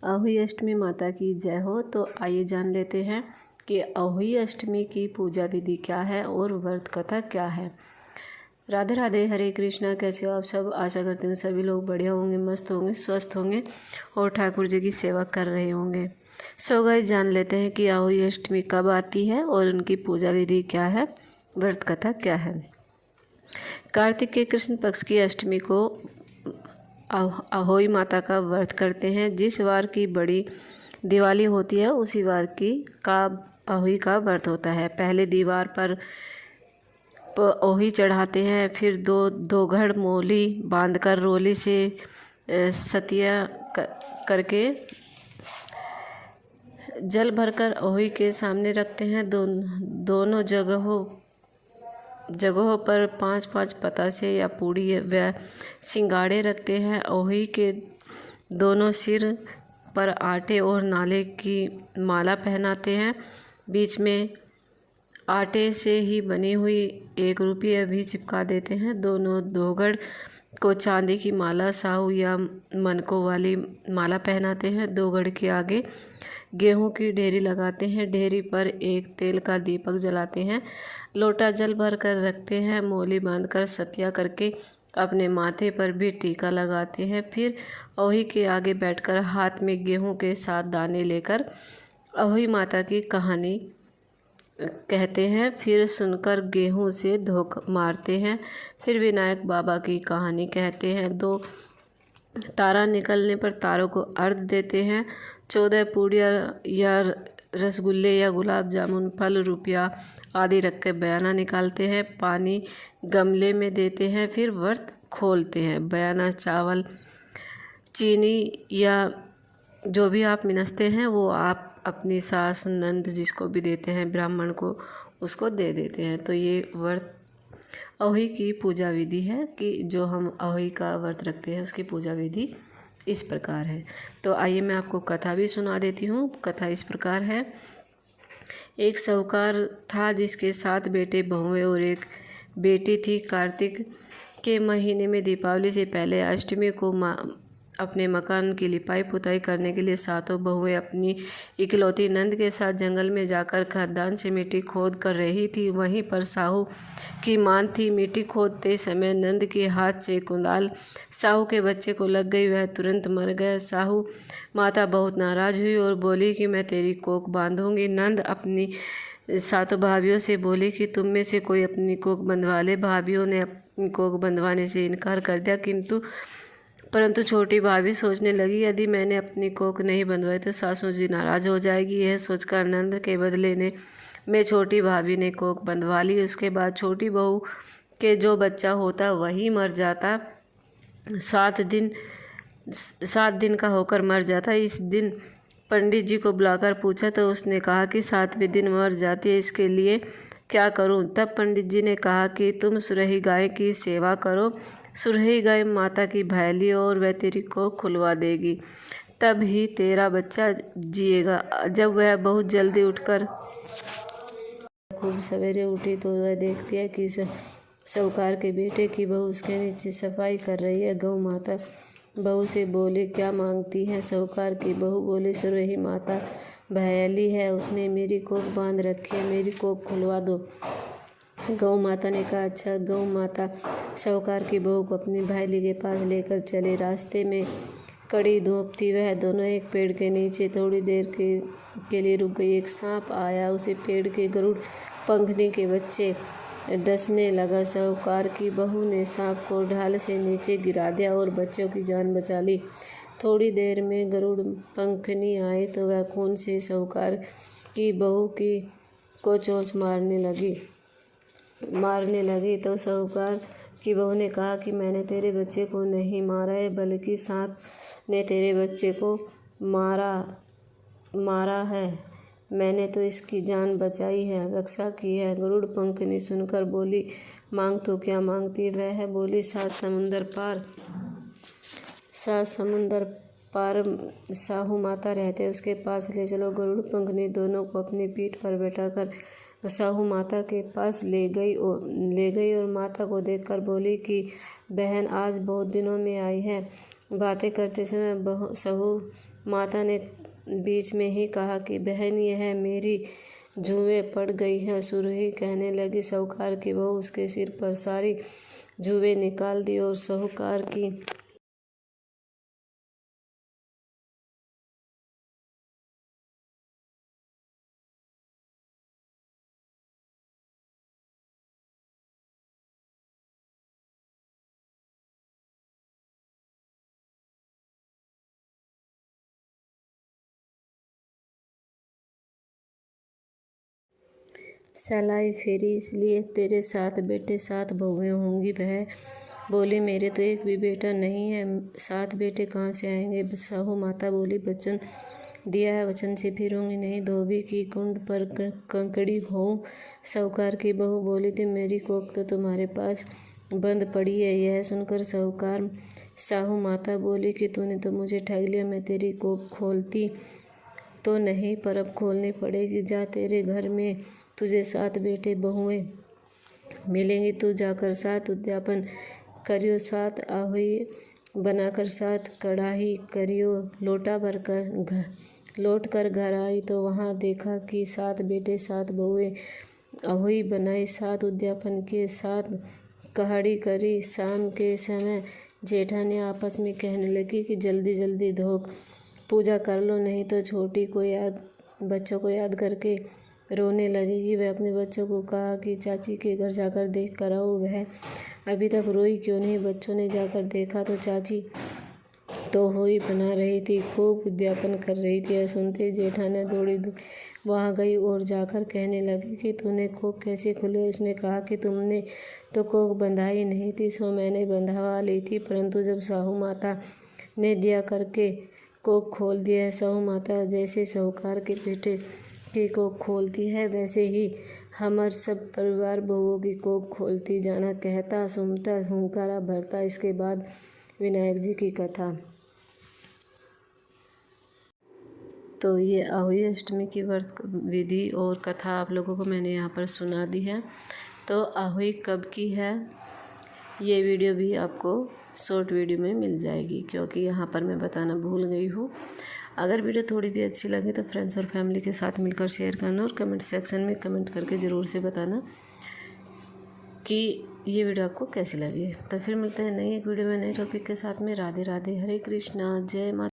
अहोई अष्टमी माता की जय हो। तो आइए जान लेते हैं कि अहोई अष्टमी की पूजा विधि क्या है और व्रत कथा क्या है। राधे राधे, हरे कृष्णा। कैसे हो आप सब? आशा करते हैं सभी लोग बढ़िया होंगे, मस्त होंगे, स्वस्थ होंगे और ठाकुर जी की सेवा कर रहे होंगे। सो गाइस, जान लेते हैं कि अहोई अष्टमी कब आती है और उनकी पूजा विधि क्या है, व्रत कथा क्या है। कार्तिक के कृष्ण पक्ष की अष्टमी को अहोई माता का व्रत करते हैं। जिस वार की बड़ी दिवाली होती है उसी वार की का अहोई का व्रत होता है। पहले दीवार पर ओही चढ़ाते हैं, फिर दो घड़ मोली बांधकर रोली से सतिया करके जल भरकर ओही के सामने रखते हैं। दोनों जगहों पर 5-5 पतासे या पूड़ी व सिंगाड़े रखते हैं। ओही के दोनों सिर पर आटे और नाले की माला पहनाते हैं। बीच में आटे से ही बनी हुई 1 रुपया भी चिपका देते हैं। दोनों दोघड़ को चांदी की माला, साहू या मनकों वाली माला पहनाते हैं। दोघड़ के आगे गेहूं की ढेरी लगाते हैं। ढेरी पर एक तेल का दीपक जलाते हैं। लोटा जल भर कर रखते हैं। मोली बांधकर सतिया करके अपने माथे पर भी टीका लगाते हैं। फिर अहोई के आगे बैठकर हाथ में गेहूं के 7 दाने लेकर अहोई माता की कहानी कहते हैं। फिर सुनकर गेहूं से धोख मारते हैं। फिर विनायक बाबा की कहानी कहते हैं। 2 तारा निकलने पर तारों को अर्घ देते हैं। 14 पूड़ियाँ या रसगुल्ले या गुलाब जामुन, फल, रुपया आदि रख कर बयाना निकालते हैं। पानी गमले में देते हैं। फिर व्रत खोलते हैं। बयाना चावल, चीनी या जो भी आप मिनसते हैं वो आप अपनी सास, नंद जिसको भी देते हैं, ब्राह्मण को, उसको दे देते हैं। तो ये व्रत अहोई की पूजा विधि है कि जो हम अहोई का व्रत रखते हैं उसकी पूजा विधि इस प्रकार है। तो आइए मैं आपको कथा भी सुना देती हूँ। कथा इस प्रकार है। एक साहूकार था जिसके 7 बेटे बहुएं और 1 बेटी थी। कार्तिक के महीने में दीपावली से पहले अष्टमी को अपने मकान की लिपाई पुताई करने के लिए 7 बहुएं अपनी इकलौती नंद के साथ जंगल में जाकर खदान से मिट्टी खोद कर रही थी। वहीं पर साहू की मान थी। मिट्टी खोदते समय नंद के हाथ से कुंदाल साहू के बच्चे को लग गई। वह तुरंत मर गया। साहू माता बहुत नाराज हुई और बोली कि मैं तेरी कोख बांधूंगी। नंद अपनी 7 भाभियों से बोली कि तुम में से कोई अपनी कोख बंधवा ले। भाभियों ने अपनी कोख बंधवाने से इनकार कर दिया, परंतु छोटी भाभी सोचने लगी, यदि मैंने अपनी कोख नहीं बंधवाई तो सासू जी नाराज हो जाएगी। यह सोचकर नंद के बदले में छोटी भाभी ने कोख बंधवा ली। उसके बाद छोटी बहू के जो बच्चा होता वही मर जाता। 7 दिन का होकर मर जाता। इस दिन पंडित जी को बुलाकर पूछा तो उसने कहा कि 7वें दिन मर जाती है, इसके लिए क्या करूं? तब पंडित जी ने कहा कि तुम सुरही गाय की सेवा करो। सुरही गाय माता की भैली और वह तेरी को खुलवा देगी, तब ही तेरा बच्चा जिएगा। जब वह बहुत जल्दी उठकर खूब सवेरे उठी तो वह देखती है कि साहूकार के बेटे की बहू उसके नीचे सफाई कर रही है। गौ माता बहू से बोली, क्या मांगती है? साहूकार की बहू बोली, सुरही माता भैली है, उसने मेरी कोख बांध रखी है, मेरी कोख खुलवा दो। गौ माता ने कहा, अच्छा। गौ माता साहूकार की बहू को अपनी भैली के पास लेकर चले। रास्ते में कड़ी धूप थी। वह दोनों एक पेड़ के नीचे थोड़ी देर के लिए रुक गई। एक सांप आया, उसे पेड़ के गरुड़ पंखनी के बच्चे डसने लगा। साहूकार की बहू ने सांप को ढाल से नीचे गिरा दिया और बच्चों की जान बचा ली। थोड़ी देर में गरुड़ पंखनी आई तो वह खून से साहूकार की बहू को चोंच मारने लगी तो साहूकार की बहू ने कहा कि मैंने तेरे बच्चे को नहीं मारा है, बल्कि सांप ने तेरे बच्चे को मारा है। मैंने तो इसकी जान बचाई है, रक्षा की है। गरुड़ पंखनी सुनकर बोली, मांग तो क्या मांगती? वह बोली, 7 समुंदर पार साहू माता रहते, उसके पास ले चलो। गरुड़ पंखनी दोनों को अपनी पीठ पर बैठाकर साहू माता के पास ले गई और माता को देखकर बोली कि बहन आज बहुत दिनों में आई है, बातें करते समय सहू माता ने बीच में ही कहा कि बहन, यह मेरी जुएं पड़ गई हैं। सुरही कहने लगी, साहूकार की बहू उसके सिर पर सारी जुएं निकाल दी और साहूकार की सलाई फेरी, इसलिए तेरे 7 बेटे 7 बहुएं होंगी। वह बोली, मेरे तो एक भी बेटा नहीं है, 7 बेटे कहाँ से आएंगे। साहू माता बोली, वचन दिया है, वचन से फिरूंगी नहीं। धोबी की कुंड पर कंकड़ी होऊं। साहूकार की बहू बोली थी, मेरी कोख तो तुम्हारे पास बंद पड़ी है। यह सुनकर साहू माता बोली कि तूने तो मुझे ठग लिया। मैं तेरी कोख खोलती तो नहीं, पर अब खोलनी पड़ेगी। जा, तेरे घर में तुझे 7 बेटे बहुएं मिलेंगी। तू जाकर 7 उद्यापन करियो, 7 आहुति बनाकर 7 कड़ाही करियो। लौट कर घर आई तो वहाँ देखा कि 7 बेटे 7 बहुएं आहुति बनाई, 7 उद्यापन के, 7 कहाड़ी करी। शाम के समय जेठानी आपस में कहने लगी कि जल्दी जल्दी धोख पूजा कर लो, नहीं तो छोटी को बच्चों को याद करके रोने लगेगी। वह अपने बच्चों को कहा कि चाची के घर जाकर देख कर आओ, वह अभी तक रोई क्यों नहीं। बच्चों ने जाकर देखा तो चाची तो हुई बना रही थी, खूब उद्यापन कर रही थी। यह सुनते जेठानी दौड़ी वहाँ गई और जाकर कहने लगी कि तूने कोख कैसे खोली। उसने कहा कि तुमने तो कोख बंधाई नहीं थी, सो मैंने बंधवा ली थी, परंतु जब साहू माता ने दिया करके कोख खोल दिया है। साहू माता जैसे साहूकार के बेटे की कोख खोलती है, वैसे ही हमार सब परिवार बहुओं की कोख खोलती जाना, कहता सुनता हुंकारा भरता। इसके बाद विनायक जी की कथा। तो ये आहुति अष्टमी की व्रत विधि और कथा आप लोगों को मैंने यहाँ पर सुना दी है। तो आहुति कब की है, ये वीडियो भी आपको शॉर्ट वीडियो में मिल जाएगी, क्योंकि यहाँ पर मैं बताना भूल गई हूँ। अगर वीडियो थोड़ी भी अच्छी लगे तो फ्रेंड्स और फैमिली के साथ मिलकर शेयर करना और कमेंट सेक्शन में कमेंट करके ज़रूर से बताना कि ये वीडियो आपको कैसी लगी। तो फिर मिलते हैं नई एक वीडियो में नए टॉपिक के साथ में। राधे राधे, हरे कृष्णा, जय माता।